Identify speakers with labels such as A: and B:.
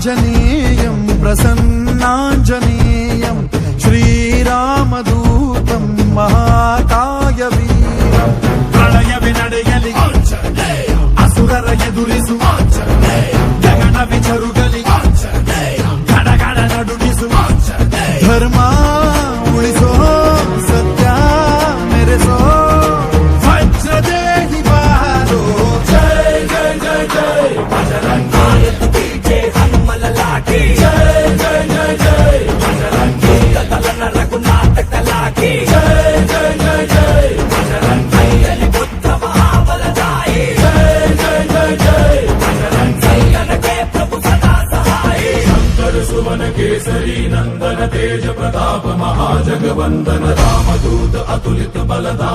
A: आञ्जनेयं प्रसन्नाञ्जनेयं श्रीरामदूतं महाकायवीरं प्रलयवि ನಡೆಯಲಿ असुरर ಎದುರಿಸು ಗಗನ ವಿಚರುಗಲಿ ಗಡಗಡ ನಡುಗಿಸು ಧರ್ಮ ಉಳಿಸೋ ಸತ್ಯ ಮೆರೆಸೋ ವಜ್ರದೇಹಿ ಬಾರೋ ಜೈ ಜೈ ಜೈ ಜೈ ಬಜರಂಗಿ ಪೀಠೆ ಹನುಮಲ ಲಾಠಿ ಜೈ ಜೈ ಜೈ ಜೈ ಬಜರಂಗಿ ಕದಲನ ರಘುನಾಥ ಕಲಾಕಿ ಜೈ ಜೈ ಜೈ ಜೈ ಬಜರಂಗಿ ಅಲ್ಲಿ ಬುದ್ಧ ಮಹಾಬಲದಾಯಿ ಜೈ ಜೈ ಜೈ ಜೈ ಬಜರಂಗಿ ನನಗೆ ಪ್ರಭು ಸದಾ ಸಹಾಯಿ ಶಂಕರ ಸುಮನ ಕೇಸರಿ ನಂದನ तेज प्रताप महाजगवंदन रामदूत अतुलित बलदा